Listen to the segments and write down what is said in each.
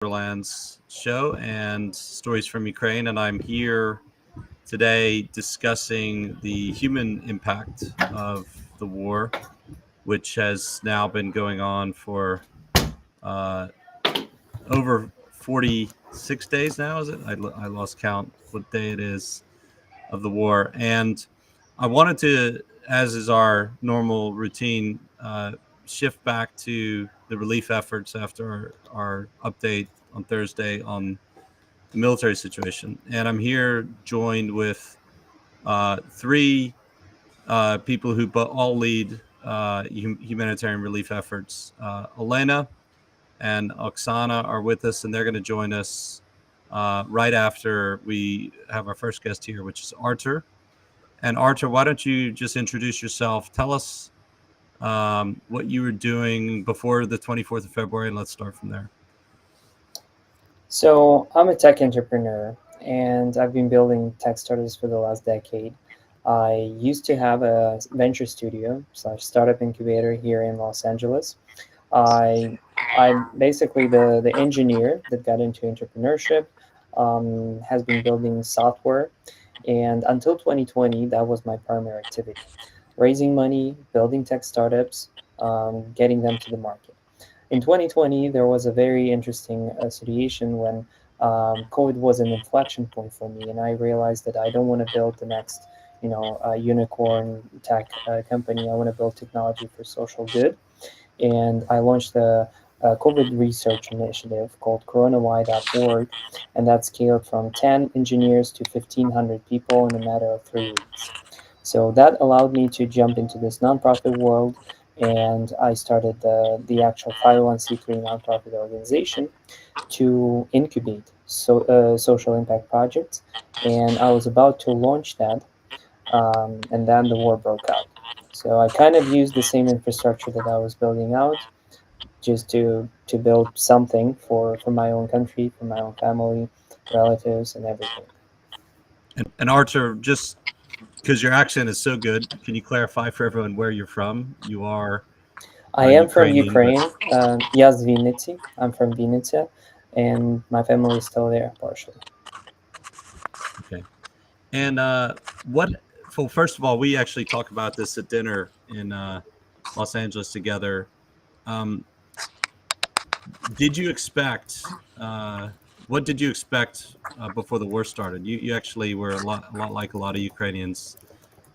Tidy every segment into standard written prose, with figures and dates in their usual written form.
Borderlands show and stories from Ukraine, and I'm here today discussing the human impact of the war, which has now been going on for uh, over 46 days now. Is it? I lost count what day it is of the war, and I wanted to, as is our normal routine, shift back to the relief efforts after our update on Thursday on the military situation. And I'm here joined with three people who all lead humanitarian relief efforts. Elena and Oksana are with us, and they're going to join us right after we have our first guest here, which is Artur. And Artur, why don't you just introduce yourself? Tell us what you were doing before the 24th of February, and let's start from there. So I'm a tech entrepreneur and I've been building tech startups for the last decade. I used to have a venture studio slash startup incubator here in Los Angeles. I I'm basically the engineer that got into entrepreneurship, has been building software, and until 2020, that was my primary activity: raising money, building tech startups, getting them to the market. In 2020, there was a very interesting situation when COVID was an inflection point for me, and I realized that I don't want to build the next, unicorn tech company. I want to build technology for social good, and I launched a COVID research initiative called coronawhy.org, and that scaled from 10 engineers to 1,500 people in a matter of 3 weeks. So that allowed me to jump into this nonprofit world, and I started the actual 501c3 nonprofit organization to incubate social impact projects. And I was about to launch that, and then the war broke out. So I kind of used the same infrastructure that I was building out just to build something for my own country, for my own family, relatives, and everything. And Artur, just because your accent is so good, can you clarify for everyone where you're from? You are I am from Ukrainian, but Ukraine, yes, Vinnytsia. I'm from Vinnytsia, and my family is still there partially. okay. And what? Well, first of all, we actually talked about this at dinner in Los Angeles together. Um, did you expect? What did you expect before the war started? You actually were a lot like a lot of Ukrainians,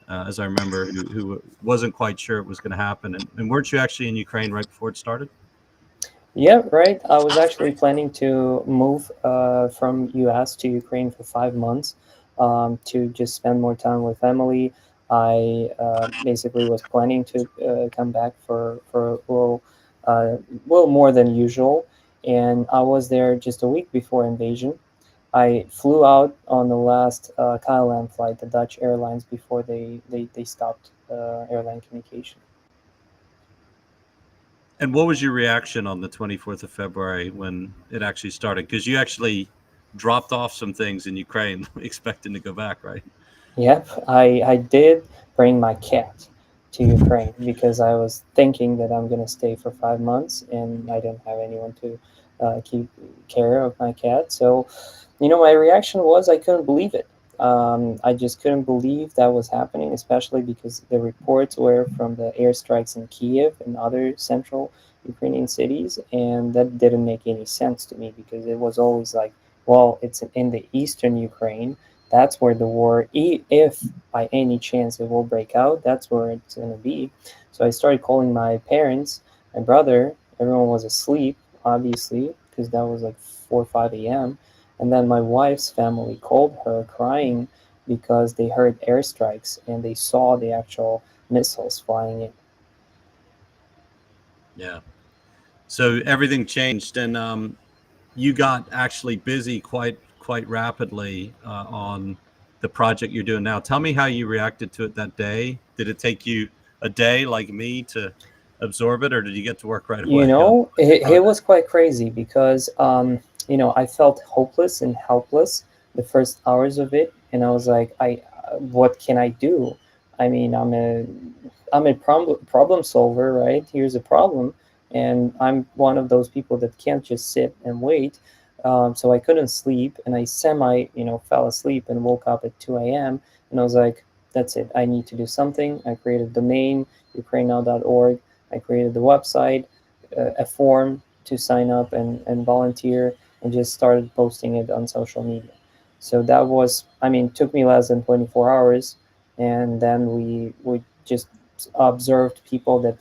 as I remember, who wasn't quite sure it was going to happen. And weren't you actually in Ukraine right before it started? Yeah, right. I was actually planning to move from US to Ukraine for 5 months, to just spend more time with family. I basically was planning to come back for a little more than usual, and I was there just a week before invasion. I flew out on the last KLM flight, the Dutch Airlines, before they stopped airline communication. And what was your reaction on the 24th of February when it actually started? Because you actually dropped off some things in Ukraine expecting to go back, right? Yep, I did bring my cat to Ukraine because I was thinking that I'm gonna stay for 5 months and I didn't have anyone to keep care of my cat. So, my reaction was I couldn't believe it. I just couldn't believe that was happening, especially because the reports were from the airstrikes in Kiev and other central Ukrainian cities, and that didn't make any sense to me because it was always like, well, it's in the eastern Ukraine. That's where the war, if by any chance it will break out, that's where it's going to be. So I started calling my parents, my brother. Everyone was asleep, obviously, because that was like 4 or 5 a.m. And then my wife's family called her crying because they heard airstrikes and they saw the actual missiles flying in. Yeah. So everything changed, and you got actually busy quite rapidly on the project you're doing now. Tell me how you reacted to it that day. Did it take you a day like me to absorb it, or did you get to work right away on the It project? was quite crazy because, I felt hopeless and helpless the first hours of it, and I was like, what can I do? I mean, I'm a problem solver, right? Here's a problem, and I'm one of those people that can't just sit and wait. So I couldn't sleep, and I fell asleep and woke up at 2 a.m. and I was like, that's it. I need to do something. I created a domain, ukrainenow.org. I created the website, a form to sign up and volunteer, and just started posting it on social media. So that was, took me less than 24 hours. And then we just observed people that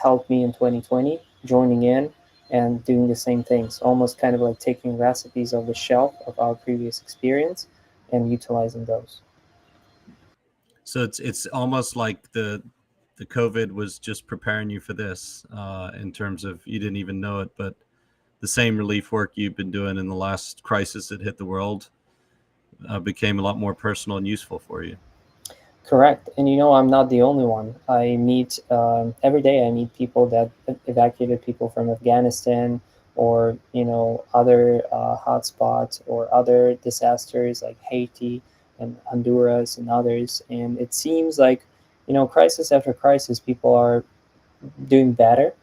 helped me in 2020 joining in and doing the same things, almost kind of like taking recipes off the shelf of our previous experience and utilizing those. So it's almost like the COVID was just preparing you for this, in terms of you didn't even know it, but the same relief work you've been doing in the last crisis that hit the world became a lot more personal and useful for you. Correct. And I'm not the only one. I meet every day. I meet people that evacuated people from Afghanistan, or other hotspots or other disasters like Haiti and Honduras and others. And it seems like crisis after crisis, people are doing better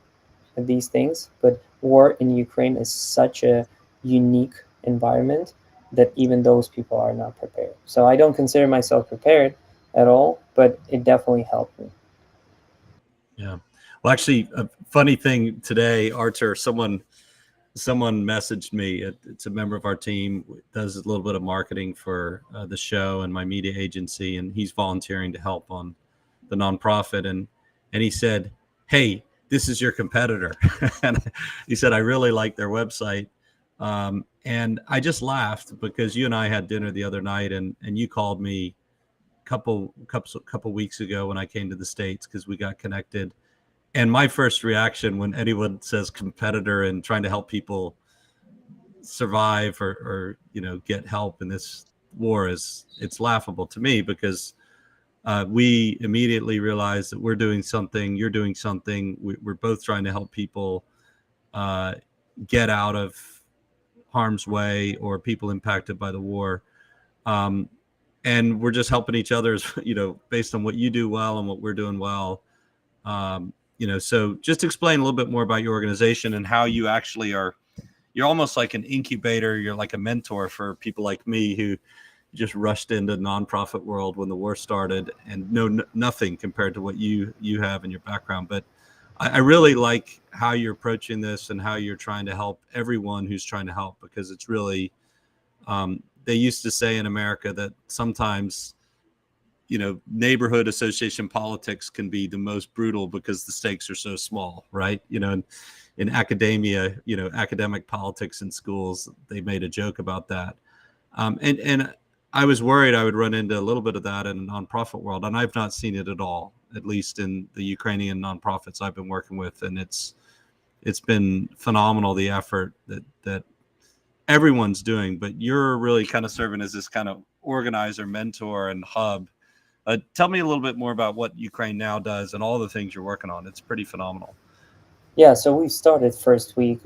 at these things. But war in Ukraine is such a unique environment that even those people are not prepared. So I don't consider myself prepared at all, but it definitely helped me. Yeah. Well, actually, a funny thing today, Artur, someone messaged me. It's a member of our team, does a little bit of marketing for the show and my media agency, and he's volunteering to help on the nonprofit. And he said, "Hey, this is your competitor." And he said, "I really like their website." And I just laughed because you and I had dinner the other night, and you called me couple weeks ago when I came to the States, because we got connected. And my first reaction when anyone says competitor and trying to help people survive or get help in this war is, it's laughable to me, because we immediately realize that we're doing something, you're doing something. We're both trying to help people get out of harm's way, or people impacted by the war. And we're just helping each other, based on what you do well and what we're doing well. So just explain a little bit more about your organization and how you actually you're almost like an incubator. You're like a mentor for people like me who just rushed into nonprofit world when the war started and know nothing compared to what you have in your background. But I really like how you're approaching this and how you're trying to help everyone who's trying to help, because it's really, they used to say in America that sometimes, neighborhood association politics can be the most brutal because the stakes are so small, right? In academia, academic politics in schools, they made a joke about that. And I was worried I would run into a little bit of that in the nonprofit world, and I've not seen it at all, at least in the Ukrainian nonprofits I've been working with. And it's been phenomenal, the effort that everyone's doing, but you're really kind of serving as this kind of organizer, mentor, and hub. Tell me a little bit more about what Ukraine Now does and all the things you're working on. It's pretty phenomenal. Yeah, so we started first week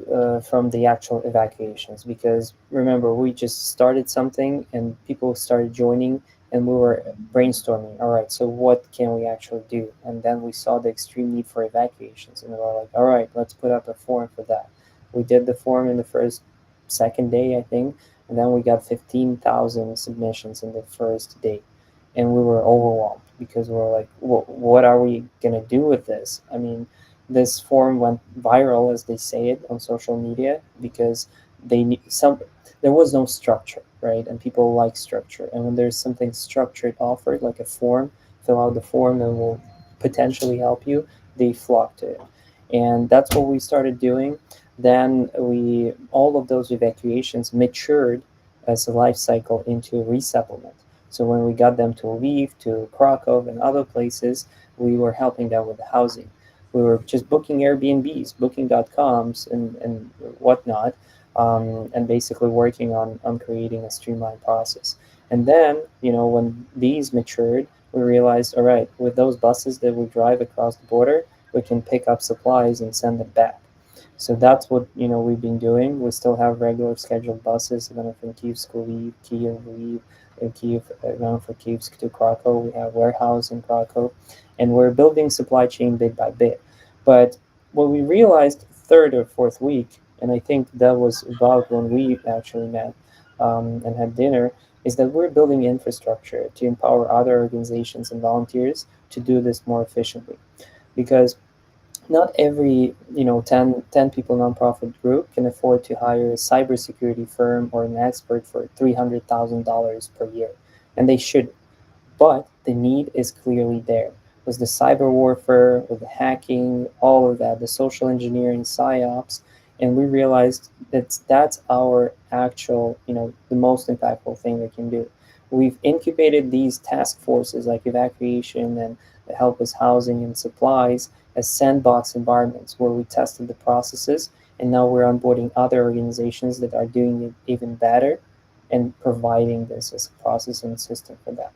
from the actual evacuations, because remember, we just started something and people started joining, and we were brainstorming, all right, so what can we actually do? And then we saw the extreme need for evacuations, and we were like, all right, let's put up a form for that. We did the form in the second day, I think, and then we got 15,000 submissions in the first day. And we were overwhelmed, because we were like, what are we going to do with this? This form went viral, as they say it, on social media, because there was no structure, right? And people like structure. And when there's something structured offered, like a form, fill out the form and we'll potentially help you, they flock to it. And that's what we started doing. Then all of those evacuations matured as a life cycle into resettlement. So when we got them to Lviv, to Krakow, and other places, we were helping them with the housing. We were just booking Airbnbs, booking.coms, and whatnot, and basically working on creating a streamlined process. And then, when these matured, we realized, all right, with those buses that we drive across the border, we can pick up supplies and send them back. So that's what we've been doing. We still have regular scheduled buses going from Kyiv to Lviv, Kyiv, in Kyiv, going from Kyiv to Krakow. We have warehouse in Krakow, and we're building supply chain bit by bit. But what we realized third or fourth week, and I think that was about when we actually met and had dinner, is that we're building infrastructure to empower other organizations and volunteers to do this more efficiently. Because not every 10 people nonprofit group can afford to hire a cybersecurity firm or an expert for $300,000 per year, and they should. But the need is clearly there. With the cyber warfare, with the hacking, all of that, the social engineering, psyops, and we realized that that's our actual, the most impactful thing we can do. We've incubated these task forces like evacuation and the help with housing and supplies as sandbox environments where we tested the processes, and now we're onboarding other organizations that are doing it even better and providing this as a process and system for them.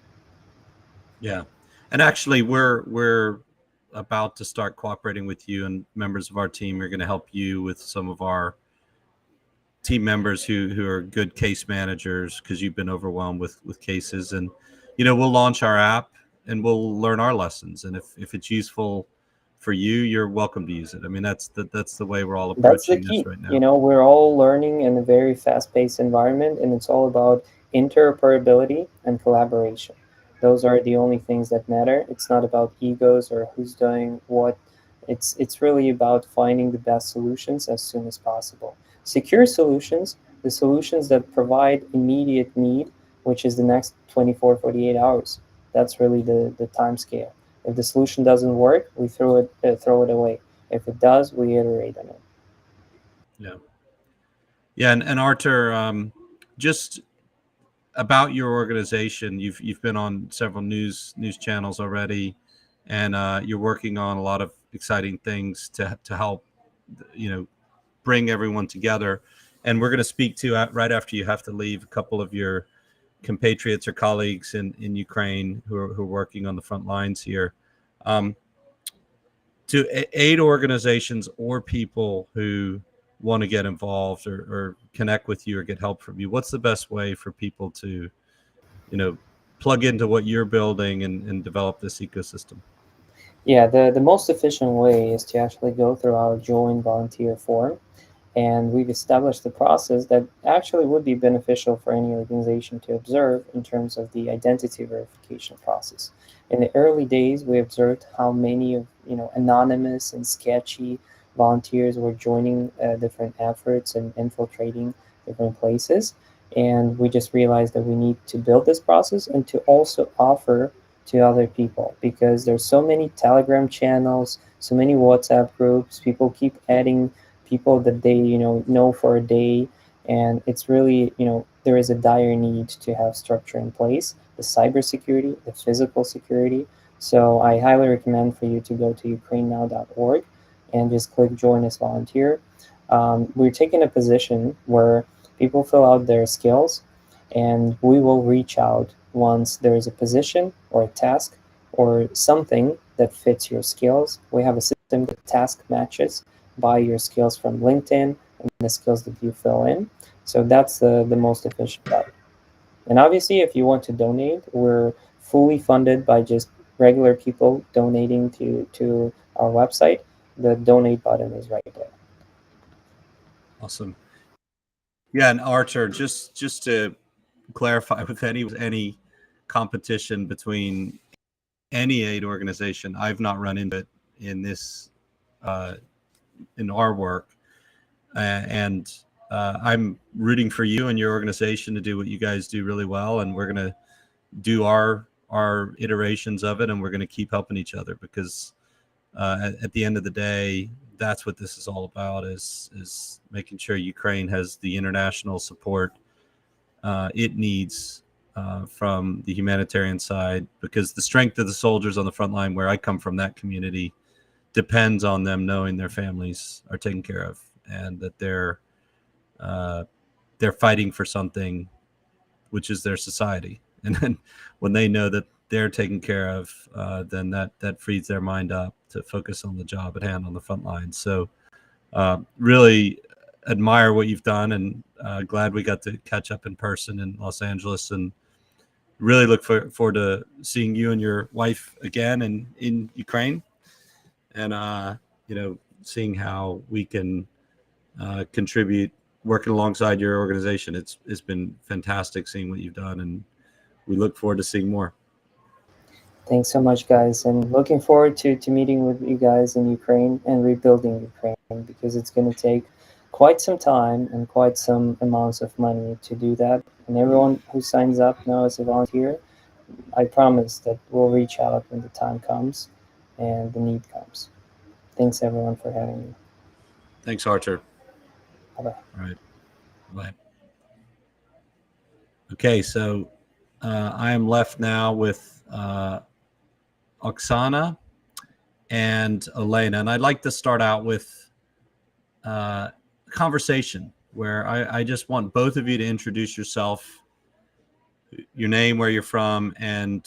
Yeah. And actually, we're about to start cooperating with you, and members of our team are going to help you with some of our team members who are good case managers, because you've been overwhelmed with cases. And we'll launch our app and we'll learn our lessons, and if it's useful for you, you're welcome to use it. I mean, that's the way we're all That's the approaching this key. right now. We're all learning in a very fast-paced environment, and it's all about interoperability and collaboration. Those are the only things that matter. It's not about egos or who's doing what. It's really about finding the best solutions as soon as possible. Secure solutions, the solutions that provide immediate need, which is the next 24, 48 hours. That's really the time scale. If the solution doesn't work, we throw it away. If it does, we iterate on it. Yeah. Yeah. And Artur, just about your organization, you've been on several news channels already, and you're working on a lot of exciting things to help bring everyone together. And we're going to speak to, right after you have to leave, a couple of your compatriots or colleagues in Ukraine who are working on the front lines here, to aid organizations or people who want to get involved or connect with you or get help from you. What's the best way for people to plug into what you're building and develop this ecosystem? Yeah, the most efficient way is to actually go through our join volunteer form. And we've established a process that actually would be beneficial for any organization to observe in terms of the identity verification process. In the early days, we observed how many of anonymous and sketchy volunteers were joining different efforts and infiltrating different places. And we just realized that we need to build this process and to also offer to other people, because there's so many Telegram channels, so many WhatsApp groups. People keep adding people that they know for a day, and it's really there is a dire need to have structure in place, the cybersecurity, the physical security. So I highly recommend for you to go to ukrainenow.org and just click join as volunteer. We're taking a position where people fill out their skills, and we will reach out once there is a position or a task or something that fits your skills. We have a system that task matches by your skills from LinkedIn and the skills that you fill in. So that's the most efficient route. And obviously, if you want to donate, we're fully funded by just regular people donating to our website. The donate button is right there. Awesome. Yeah, and Artur, just to clarify, with any competition between any aid organization, I've not run into it in this in our work, and I'm rooting for you and your organization to do what you guys do really well, and we're going to do our iterations of it, and we're going to keep helping each other, because at the end of the day, that's what this is all about, is making sure Ukraine has the international support it needs from the humanitarian side, because the strength of the soldiers on the front line, where I come from, that community, depends on them knowing their families are taken care of, and that they're fighting for something, which is their society. And then when they know that they're taken care of, then that frees their mind up to focus on the job at hand on the front line. So really admire what you've done, and glad we got to catch up in person in Los Angeles, and really look forward to seeing you and your wife again in Ukraine. And seeing how we can contribute working alongside your organization. It's been fantastic seeing what you've done, and we look forward to seeing more. Thanks so much, guys, and looking forward to meeting with you guys in Ukraine and rebuilding Ukraine, because it's going to take quite some time and quite some amounts of money to do that. And everyone who signs up now as a volunteer, I promise that we'll reach out when the time comes and the need comes. Thanks, everyone, for having me. Thanks, Archer. Bye-bye. All right. Bye. Okay, so I am left now with Oksana and Elena, and I'd like to start out with a conversation where I just want both of you to introduce yourself, your name, where you're from, and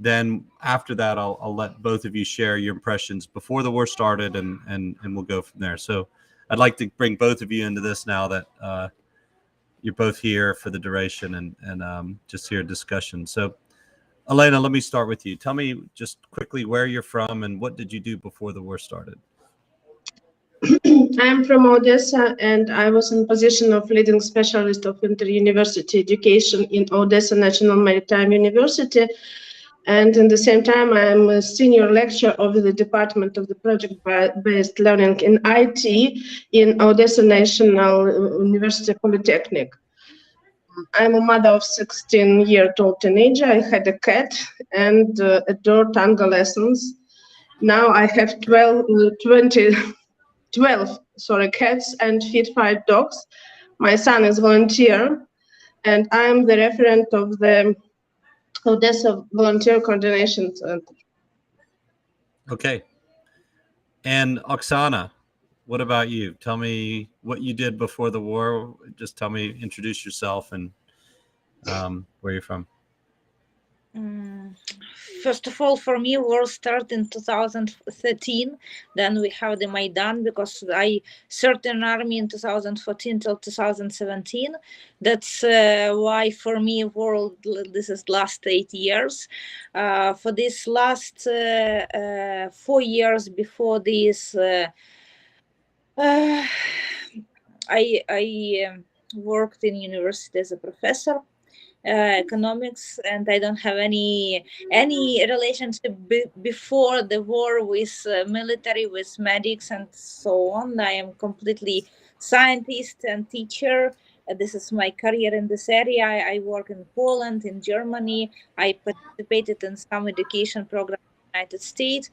then after that, I'll let both of you share your impressions before the war started, and we'll go from there. So I'd like to bring both of you into this now that you're both here for the duration and just hear a discussion. So Elena, let me start with you. Tell me just quickly where you're from and what did you do before the war started? I'm from Odessa, and I was in position of leading specialist of inter-university education in Odessa National Maritime University. And in the same time, I'm a senior lecturer of the Department of the Project-Based Learning in IT in Odessa National University Polytechnic. I'm a mother of 16-year-old teenager. I had a cat and adore tango lessons. Now I have 12 cats and feed 5 dogs. My son is volunteer, and I'm the referent of the Odessa Volunteer Coordination Center. Okay. And Oksana, what about you? Tell me what you did before the war. Just tell me, introduce yourself and where you're from. First of all, for me, war started in 2013. Then we have the Maidan, because I served in army in 2014 till 2017. That's why for me, war, this is last 8 years. For this last 4 years before this, I worked in university as a professor. Economics, and I don't have any relationship before the war with military, with medics and so on. I am completely scientist and teacher. This is my career in this area. I work in Poland, in Germany. I participated in some education programs in the United States.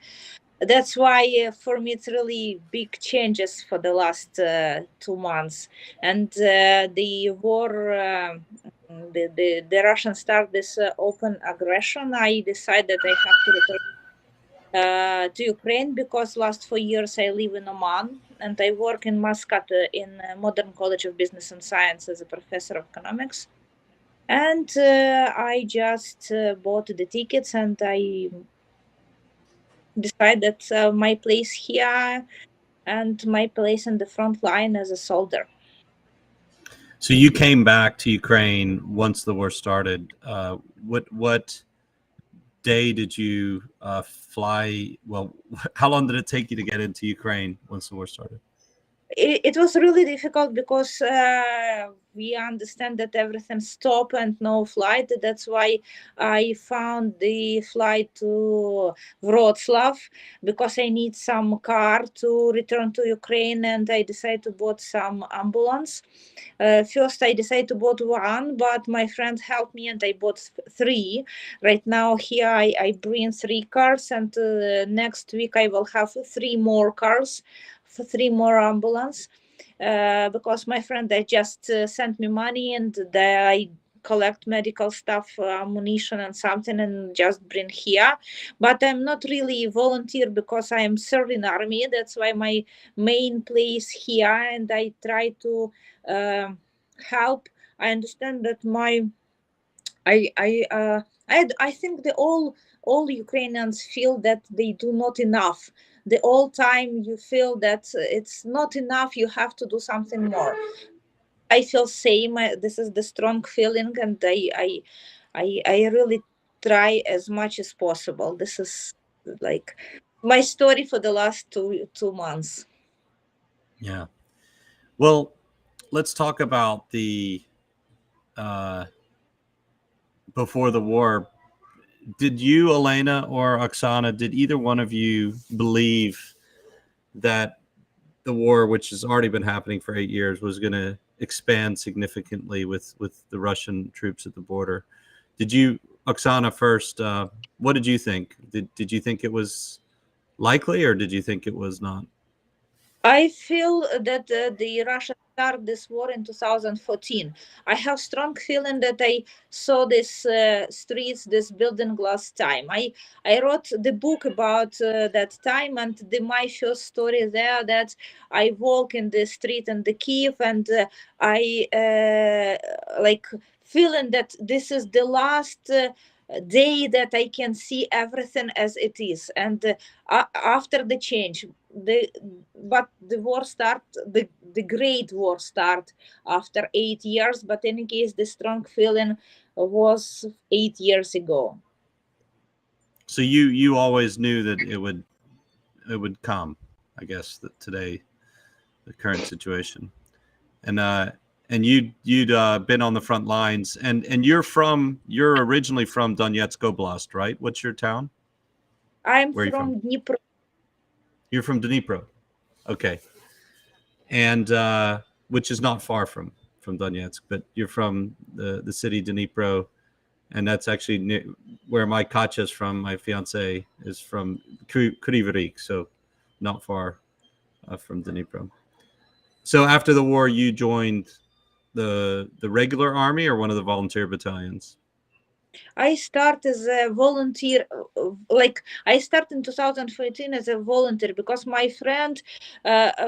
That's why for me it's really big changes for the last 2 months, and the war. The Russians start this open aggression. I decided I have to return to Ukraine, because last 4 years I live in Oman and I work in Muscat in Modern College of Business and Science as a professor of economics. And I just bought the tickets and I decided my place here and my place in the front line as a soldier. So you came back to Ukraine once the war started. What day did you fly? Well, how long did it take you to get into Ukraine once the war started? It was really difficult because we understand that everything stopped and no flight. That's why I found the flight to Wroclaw, because I need some car to return to Ukraine, and I decided to bought some ambulance. First I decided to bought one, but my friend helped me and I bought 3. Right now here I bring 3 cars, and next week I will have 3 more cars, for 3 more ambulance, because my friend, they just sent me money and I collect medical stuff, ammunition and something, and just bring here. But I'm not really volunteer because I am serving army. That's why my main place here, and I try to help. I understand that I think all Ukrainians feel that they do not enough. The whole time you feel that it's not enough, you have to do something more. I feel same. This is the strong feeling, and I really try as much as possible. This is like my story for the last two months. Yeah. Well, let's talk about the before the war. Did you, Elena, or Oksana, did either one of you believe that the war, which has already been happening for 8 years, was going to expand significantly with the Russian troops at the border? Did you, Oksana, first, what did you think? Did you think it was likely, or did you think it was not? I feel that the Russia started this war in 2014. I have strong feeling that I saw this streets, this building last time. I wrote the book about that time, and my first story there that I walk in the street in the Kyiv, and I like feeling that this is the last day that I can see everything as it is, and after the change, but the war start, the great war start after 8 years. But in any case, the strong feeling was 8 years ago. So you always knew that it would come, I guess, that today, the current situation, and you'd been on the front lines, and you're originally from Donetsk Oblast, right? What's your town? I'm Where are you from Dnipro. You're from Dnipro, okay, and which is not far from Donetsk, but you're from the city Dnipro, and that's actually near where my Katya is from. My fiance is from Kryvyi Rih, so not far from Dnipro. So after the war, you joined the regular army or one of the volunteer battalions? I start as a volunteer, like I started in 2014 as a volunteer because my friend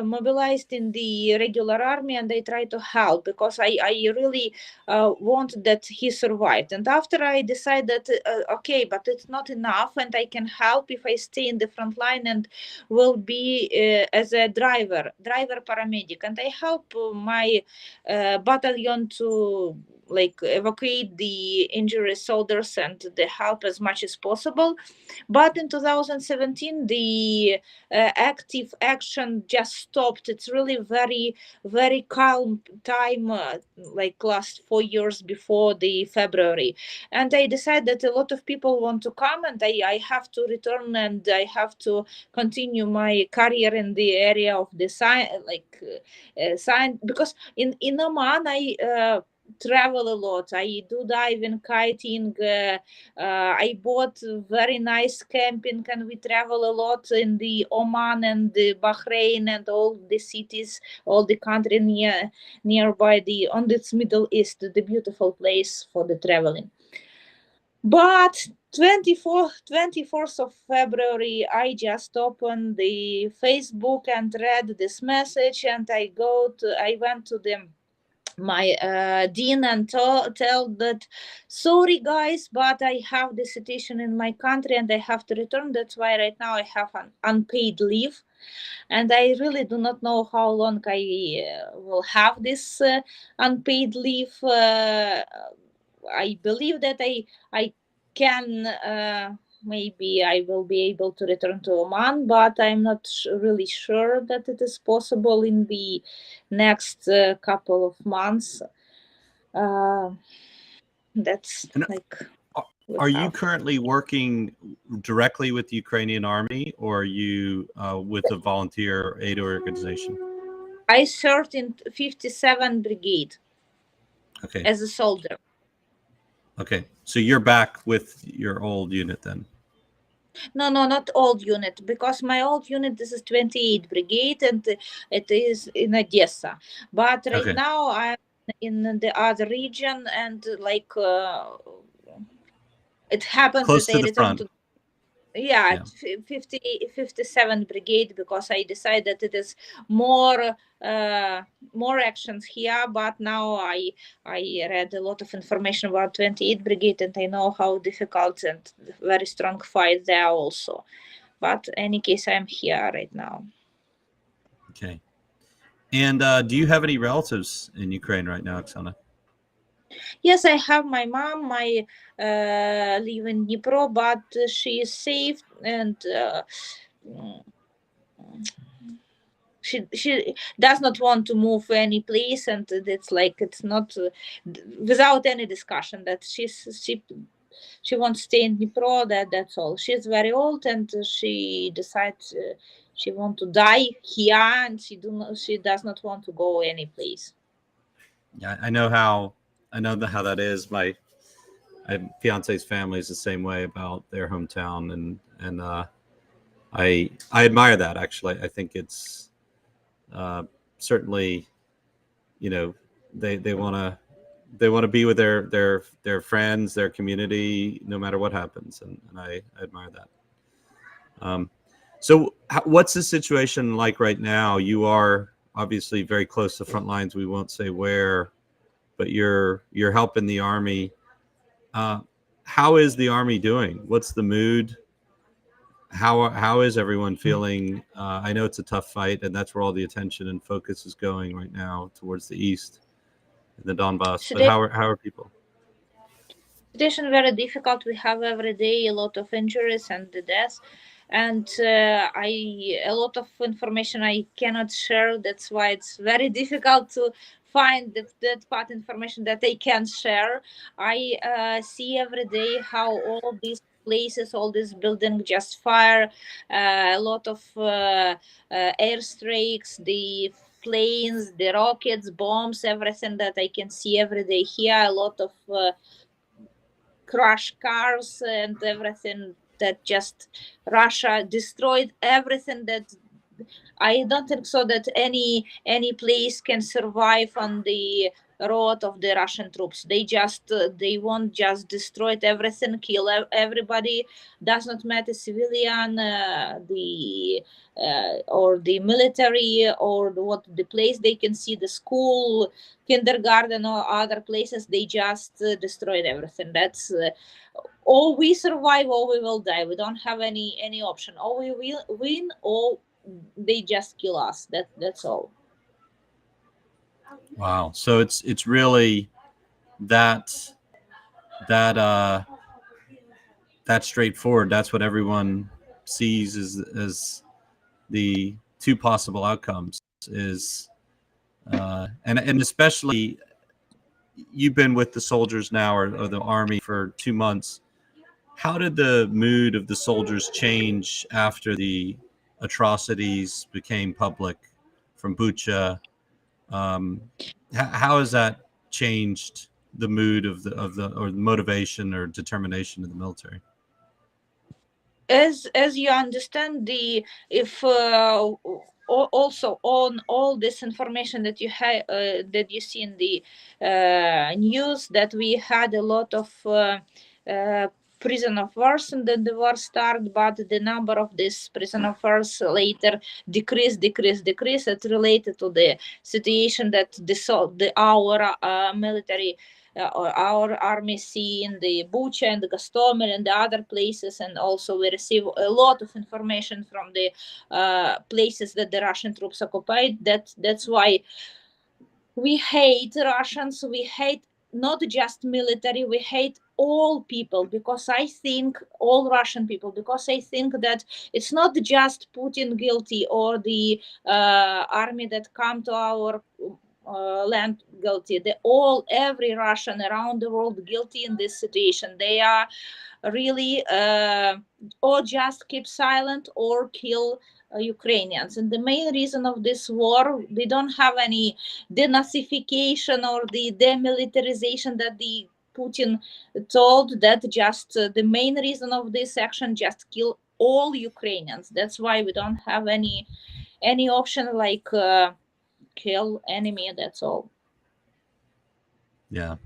mobilized in the regular army, and I tried to help because I really wanted that he survived. And after I decided, okay, but it's not enough, and I can help if I stay in the front line and will be as a driver paramedic, and I help my battalion to like evacuate the injured soldiers and the help as much as possible. But in 2017, the active action just stopped. It's really very, very calm time, like last 4 years before the February. And I decided that a lot of people want to come, and I have to return, and I have to continue my career in the area of the science, because in Oman, I travel a lot. I do diving, kiting. I bought very nice camping, and we travel a lot in the Oman and the Bahrain and all the cities, all the country nearby on this Middle East, the beautiful place for the traveling. But 24th of February, I just opened the Facebook and read this message, and I went to my dean and tell that, sorry guys, but I have the situation in my country and I have to return. That's why right now I have an unpaid leave, and I really do not know how long I will have this unpaid leave. I believe that I can maybe I will be able to return to Oman, but I'm not really sure that it is possible in the next couple of months. That's like. Are you currently working directly with the Ukrainian army, or are you with a volunteer aid organization? I served in 57 Brigade. Okay. As a soldier. Okay, so you're back with your old unit then? No, not old unit, because my old unit, this is 28 Brigade, and it is in Odessa. But right now I'm in the other region, and like it happens close that to I the return front. 57 Brigade, because I decided it is more actions here. But now I read a lot of information about 28 Brigade, and I know how difficult and very strong fight there also. But in any case, I'm here right now. Okay. And do you have any relatives in Ukraine right now, Oksana? Yes, I have my mom. I live in Dnipro, but she is safe, and she does not want to move any place, and it's like it's not without any discussion that she wants to stay in Dnipro. That's all. She's very old, and she decides she wants to die here, and she does not want to go any place. Yeah, I know how that is. My fiance's family is the same way about their hometown, and I admire that, actually. I think it's certainly, they want to be with their friends, their community, no matter what happens, and I admire that. So what's the situation like right now? You are obviously very close to front lines. We won't say where, but you're helping the army. How is the army doing? What's the mood? How is everyone feeling? I know it's a tough fight, and that's where all the attention and focus is going right now, towards the east, in the Donbass. But how are people? Situation very difficult. We have every day a lot of injuries and deaths, and a lot of information I cannot share. That's why it's very difficult to find that part information that I can share. I see every day how all these places, all this building just fire, a lot of airstrikes, the planes, the rockets, bombs, everything that I can see every day here. A lot of crash cars and everything that just Russia destroyed everything. That I don't think so that any place can survive on the road of the Russian troops. They won't just destroy everything, kill everybody. Does not matter civilian, or the military, or what the place they can see, the school, kindergarten, or other places. They just destroyed everything. That's or we survive or we will die. We don't have any option. Or we will win or they just kill us. That's all. Wow. So it's really that straightforward. That's what everyone sees as the two possible outcomes. Is and especially, you've been with the soldiers now, or the army, for 2 months. How did the mood of the soldiers change after the atrocities became public from Bucha? How has that changed the mood of the or the motivation or determination of the military? As you understand, if also on all this information that you have that you see in the news, that we had a lot of prison of wars, and then the war started, but the number of these prison of wars later decreased. It's related to the situation that our military or our army see in the Bucha and the Gostomel and the other places, and also we receive a lot of information from the places that the Russian troops occupied. That's why we hate Russians. We hate not just military, we hate all people, because I think all Russian people, because I think that it's not just Putin guilty or the army that come to our land guilty. Every Russian around the world guilty in this situation. They are really or just keep silent or kill Ukrainians. And the main reason of this war, they don't have any denazification or the demilitarization that the Putin told. That just the main reason of this action, just kill all Ukrainians. That's why we don't have any option like kill enemy. That's all. Yeah,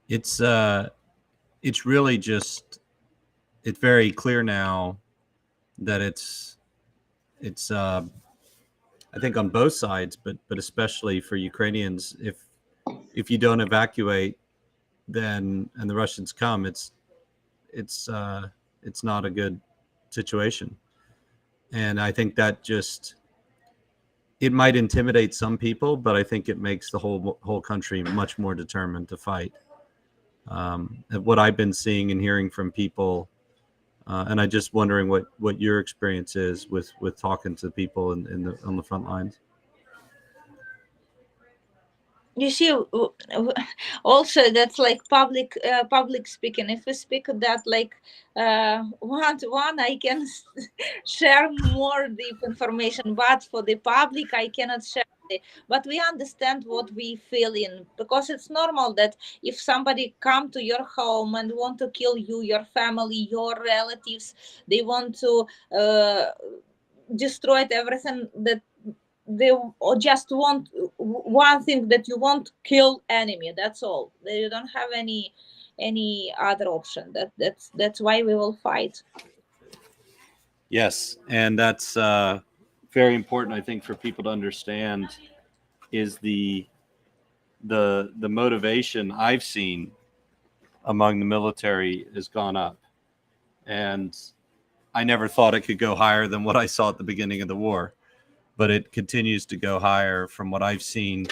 it's really just, it's very clear now that it's I think on both sides, but especially for Ukrainians, if you don't evacuate, then, and the Russians come, it's not a good situation. And I think that just, it might intimidate some people, but I think it makes the whole country much more determined to fight. What I've been seeing and hearing from people And I just wondering what your experience is with talking to people on the front lines. You see, also that's like public speaking. If we speak that like one to one, I can share more deep information, but for the public I cannot share. But we understand what we feel in, because it's normal that if somebody come to your home and want to kill you, your family, your relatives, they want to destroy everything, that they just want one thing, that you want kill enemy, that's all. You don't have any other option. That's why we will fight. Yes, and that's very important, I think, for people to understand, is the motivation I've seen among the military has gone up, and I never thought it could go higher than what I saw at the beginning of the war, but it continues to go higher from what I've seen.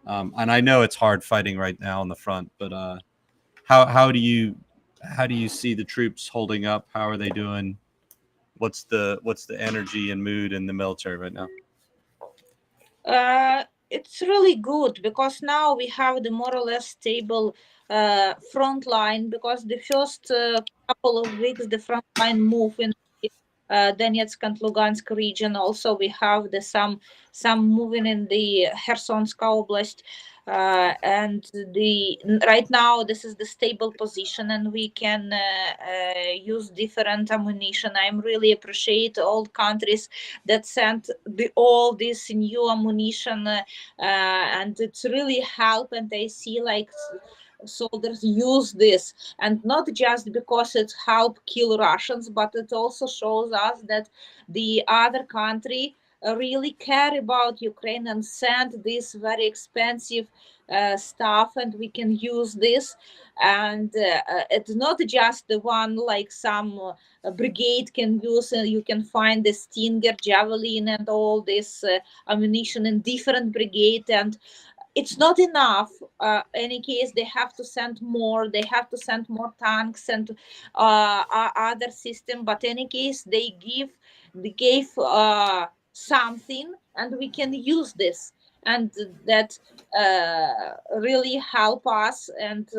And I know it's hard fighting right now on the front, but how do you see the troops holding up? How are they doing? What's the energy and mood in the military right now? It's really good, because now we have the more or less stable front line, because the first couple of weeks the front line move in Donetsk and Lugansk region. Also we have some moving in the Khersonska Oblast, and right now this is the stable position, and we can use different ammunition. I'm really appreciate all countries that sent all this new ammunition, and it's really help, and I see like soldiers use this, and not just because it help kill Russians, but it also shows us that the other country really care about Ukraine and send this very expensive stuff, and we can use this. And it's not just the one like some brigade can use. You can find the Stinger, Javelin, and all this ammunition in different brigade, and it's not enough. Any case, they have to send more. They have to send more tanks and other system. But any case, they gave something, and we can use this, and that really help us. And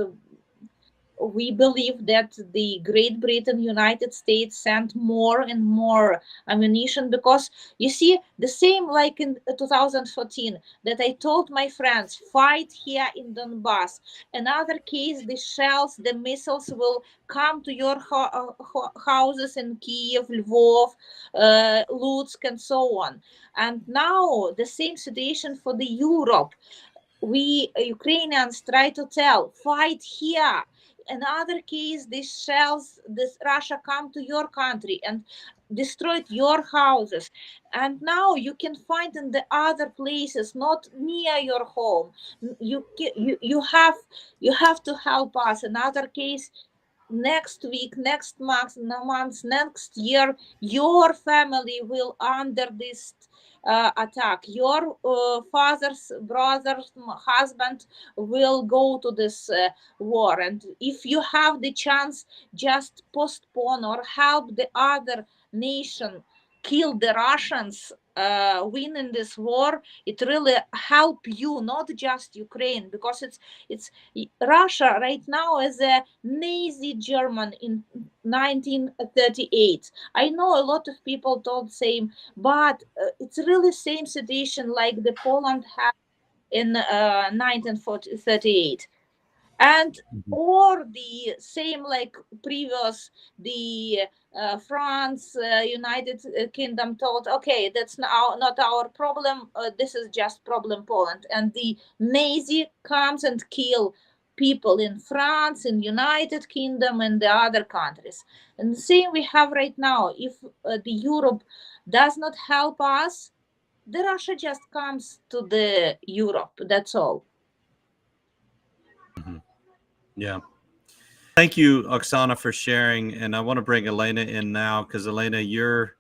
we believe that the Great Britain, United States sent more and more ammunition, because you see the same like in 2014 that I told my friends, fight here in Donbass. Another case, the shells, the missiles will come to your houses in Kyiv, Lvov, Lutsk, and so on. And now the same situation for the Europe. We Ukrainians try to tell, fight here. Another case, these shells, this Russia come to your country and destroyed your houses, and now you can find in the other places, not near your home. You have to help us. Another case, next week, next month, next year, your family will under this attack. Your father's brother's husband will go to this war. And if you have the chance, just postpone or help the other nation kill the Russians, win in this war. It really help you, not just Ukraine, because it's Russia right now is a Nazi German in 1938. I know a lot of people told same, but it's really same situation like the Poland had in 1938. And or the same like previous, the France, United Kingdom told, okay, that's now not our problem, this is just problem Poland, and the Nazi comes and kill people in France, in United Kingdom, and the other countries. And the same we have right now. If the Europe does not help us, the Russia just comes to the Europe, that's all. Yeah. Thank you, Oksana, for sharing. And I want to bring Elena in now, because Elena, you're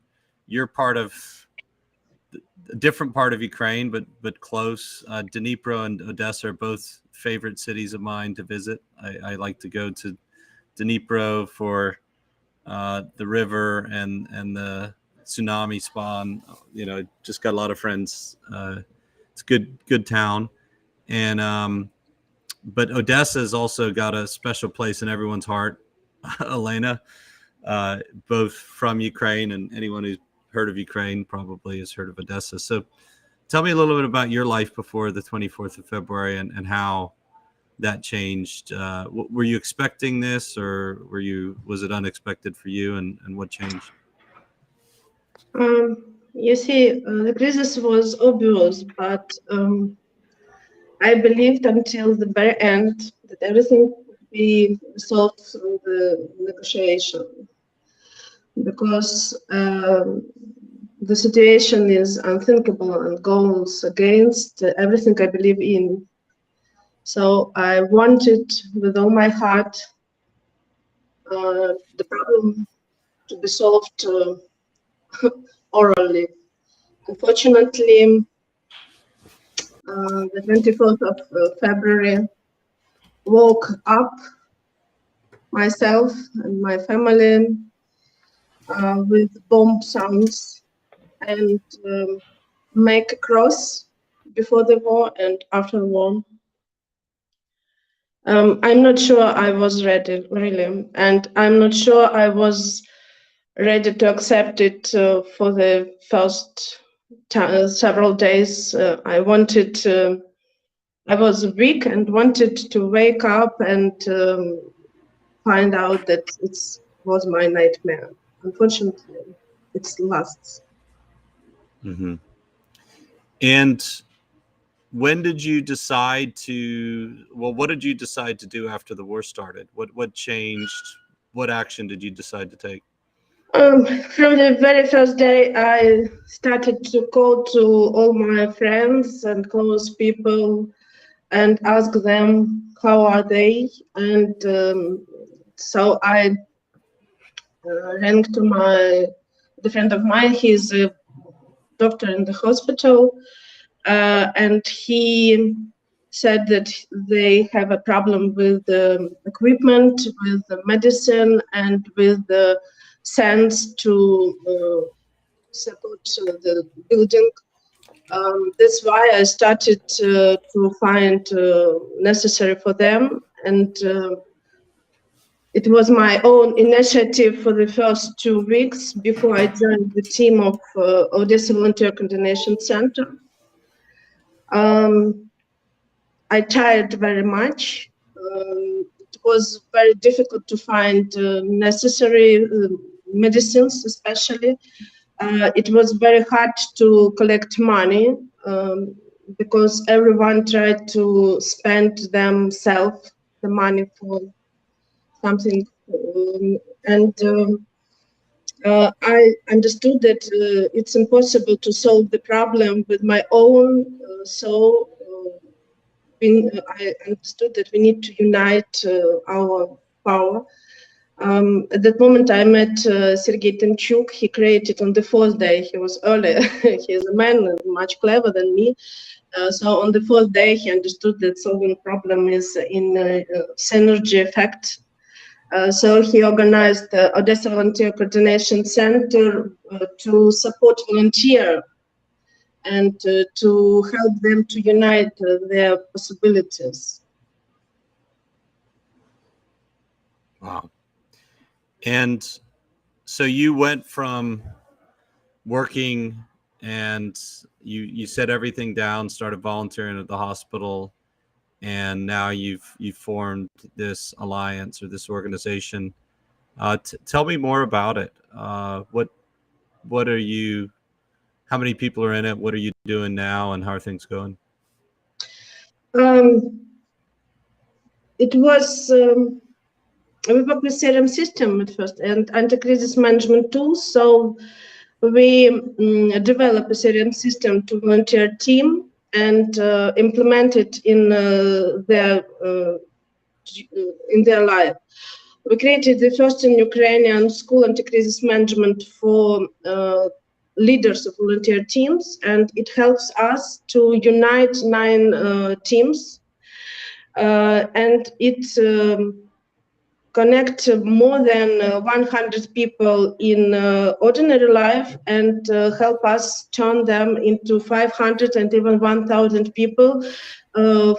part of a different part of Ukraine, but close. Dnipro and Odessa are both favorite cities of mine to visit. I like to go to Dnipro for the river and the tsunami spawn. Just got a lot of friends. It's good town, and but Odessa's also got a special place in everyone's heart. Elena, both from Ukraine, and anyone who's heard of Ukraine probably has heard of Odessa. So tell me a little bit about your life before the 24th of February and how that changed. Were you expecting this, or was it unexpected for you, and what changed? You see, the crisis was obvious, but I believed until the very end that everything would be resolved through the negotiation, because the situation is unthinkable and goes against everything I believe in. So I wanted with all my heart the problem to be solved orally. Unfortunately, the 24th of February woke up myself and my family with bomb sounds and make a cross before the war and after war. I'm not sure I was ready, really, and I'm not sure I was ready to accept it for the first several days. I was weak and wanted to wake up and find out that it was my nightmare. Unfortunately, it lasts. Mm-hmm. And when did you decide what did you decide to do after the war started? What changed? What action did you decide to take? From the very first day, I started to call to all my friends and close people and ask them how are they. And so I rang to the friend of mine. He's a doctor in the hospital, and he said that they have a problem with the equipment, with the medicine, and with the sands to support the building. That's why I started to find necessary for them, and it was my own initiative for the first 2 weeks before I joined the team of Odessa Volunteer Coordination Center. I tried very much. It was very difficult to find necessary medicines, especially. It was very hard to collect money because everyone tried to spend themselves the money for something. I understood that it's impossible to solve the problem with my own, I understood that we need to unite our power. At that moment, I met Sergei Timchuk. He created on the 4th day. He was early. He is a man much clever than me. So on the 4th day, he understood that solving problem is in synergy effect. So he organized the Odessa Volunteer Coordination Center to support volunteer and to help them to unite their possibilities. Wow. And so you went from working and you set everything down, started volunteering at the hospital, and now you've formed this alliance or this organization. Tell me more about it. What are you? How many people are in it? What are you doing now, and how are things going? It was we worked with CRM system at first and anti-crisis management tools. So we developed a CRM system to volunteer team and implement it in their life. We created the first in Ukrainian school anti-crisis management for leaders of volunteer teams, and it helps us to unite 9 teams, and it connect more than 100 people in ordinary life and help us turn them into 500 and even 1,000 people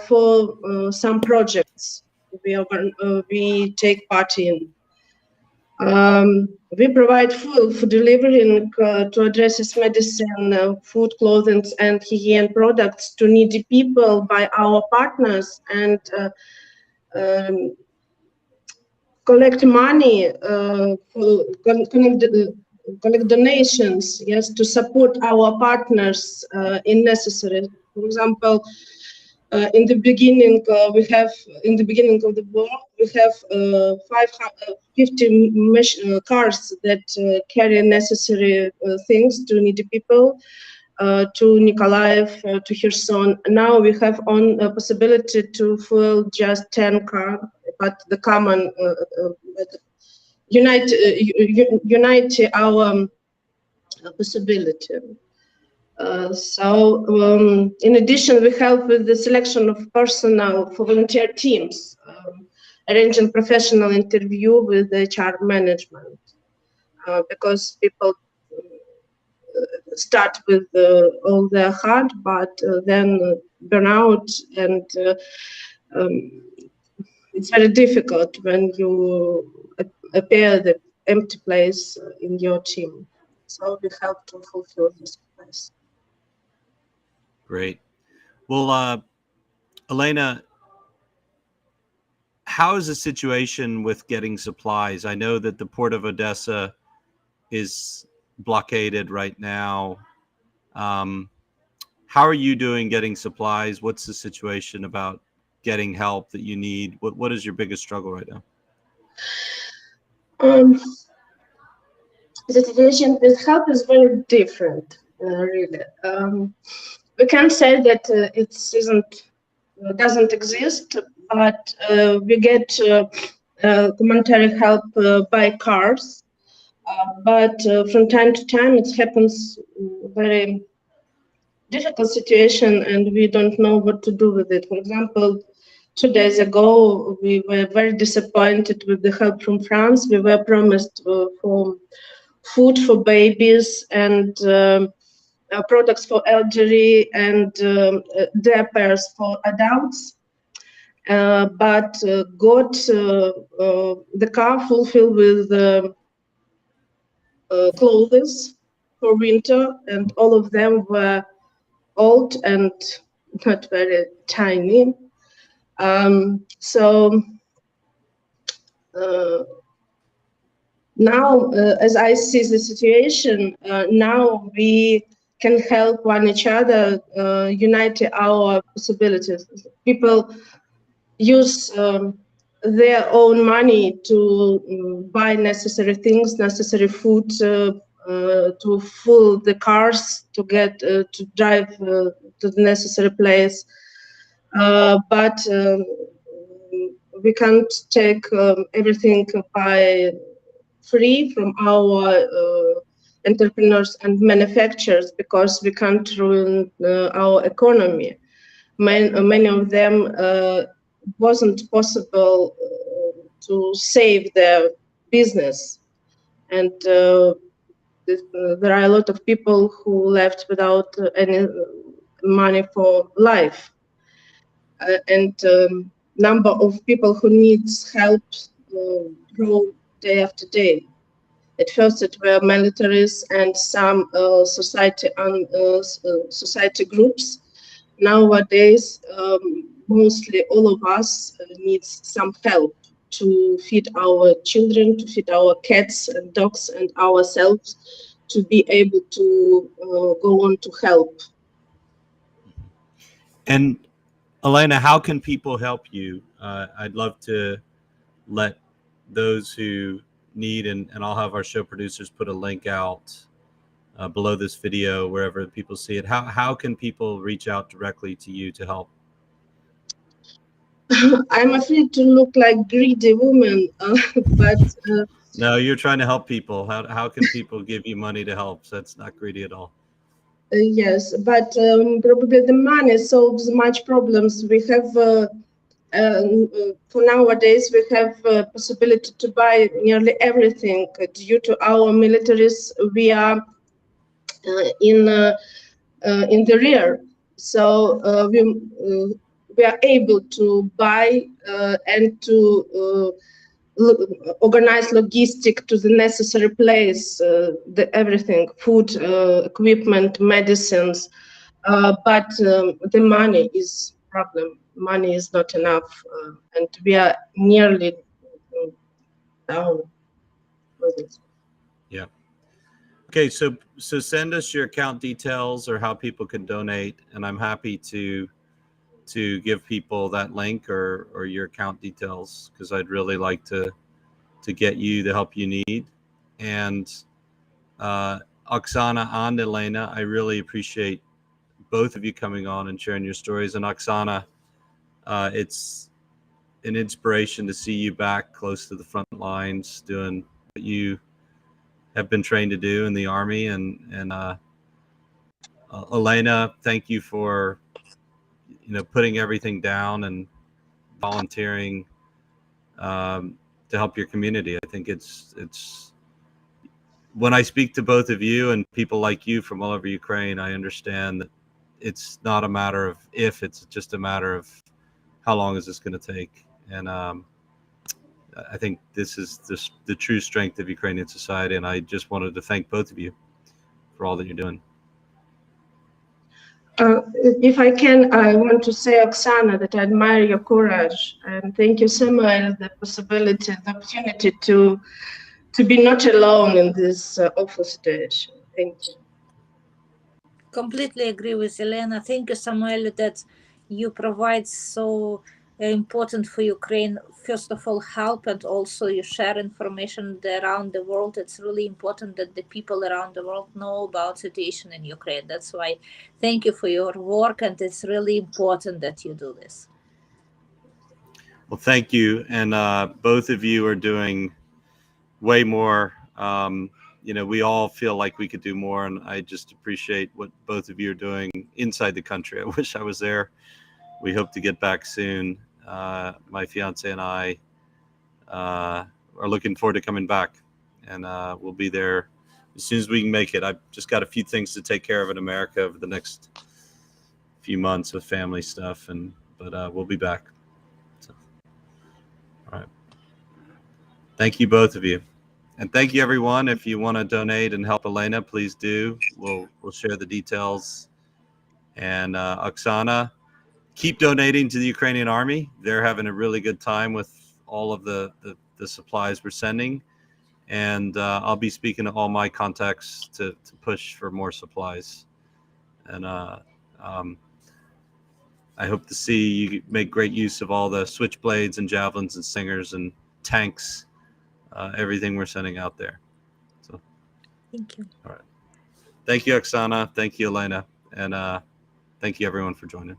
for some projects we take part in. We provide food delivering to addresses medicine, food, clothing, and hygiene products to needy people by our partners, and collect money, collect donations, yes, to support our partners in necessary. For example, in the beginning of the war, we have 50 cars that carry necessary things to needy people, to Nikolaev, to Kherson. Now we have on a possibility to fill just 10 cars, but the common unite our possibility. In addition, we help with the selection of personnel for volunteer teams, arranging professional interview with the HR management, because people start with all their heart, but then burn out, and it's very difficult when you appear the empty place in your team. So we help to fulfill this place. Great. Well, Elena, how is the situation with getting supplies? I know that the port of Odessa is blockaded right now. How are you doing getting supplies? What's the situation about getting help that you need? What is your biggest struggle right now? The situation with help is very different, really. We can't say that it doesn't exist, but we get humanitarian help by cars. But from time to time, it happens very difficult situation, and we don't know what to do with it. For example, 2 days ago, we were very disappointed with the help from France. We were promised for food for babies and products for elderly and diapers for adults, but got the car fulfilled with clothes for winter, and all of them were old and not very tiny. Now, as I see the situation, now we can help one each other, unite our possibilities. People use their own money to buy necessary things, necessary food, to fill the cars, to get to drive to the necessary place. But we can't take everything by free from our entrepreneurs and manufacturers, because we can't ruin our economy. Many of them wasn't possible to save their business, and there are a lot of people who left without any money for life, and number of people who needs help grow day after day. At first, it were militaries and some society groups. Nowadays, mostly all of us needs some help to feed our children, to feed our cats and dogs and ourselves, to be able to go on to help. And Elena, how can people help you? I'd love to let those who need, and I'll have our show producers put a link out below this video, wherever people see it. How can people reach out directly to you to help? I'm afraid to look like greedy woman, but no, you're trying to help people. How can people give you money to help? So that's not greedy at all. Yes, but probably the money solves much problems. We have for nowadays, we have possibility to buy nearly everything due to our militaries. We are in the rear, so we are able to buy and to organize logistic to the necessary place, everything, food, equipment, medicines, but the money is problem. Money is not enough, and we are nearly down with it. Yeah. Okay, so send us your account details or how people can donate, and I'm happy to give people that link or your account details, because I'd really like to get you the help you need. And Oksana and Elena, I really appreciate both of you coming on and sharing your stories. And Oksana, it's an inspiration to see you back close to the front lines doing what you have been trained to do in the Army. And Elena, thank you for putting everything down and volunteering to help your community. I think it's when I speak to both of you and people like you from all over Ukraine, I understand that it's not a matter of if, it's just a matter of how long is this going to take. And I think this is the true strength of Ukrainian society. And I just wanted to thank both of you for all that you're doing. If I can, I want to say, Oksana, that I admire your courage, and thank you so much the possibility, the opportunity to be not alone in this awful situation. Thank you. Completely agree with Elena. Thank you, Samuel, that you provide so important for Ukraine. First of all, help, and also you share information around the world. It's really important that the people around the world know about situation in Ukraine. That's why thank you for your work, and it's really important that you do this. Well, thank you. And both of you are doing way more. We all feel like we could do more, and I just appreciate what both of you are doing inside the country. I wish I was there. We hope to get back soon. My fiance and I are looking forward to coming back, and we'll be there as soon as we can make it. I've just got a few things to take care of in America over the next few months with family stuff, but we'll be back. So, all right. Thank you, both of you. And thank you, everyone. If you want to donate and help Elena, please do. We'll share the details. And Oksana, keep donating to the Ukrainian Army. They're having a really good time with all of the supplies we're sending. And I'll be speaking to all my contacts to push for more supplies. And I hope to see you make great use of all the switchblades and javelins and stingers and tanks. Everything we're sending out there. So, thank you. All right. Thank you, Oksana. Thank you, Elena. And thank you, everyone, for joining.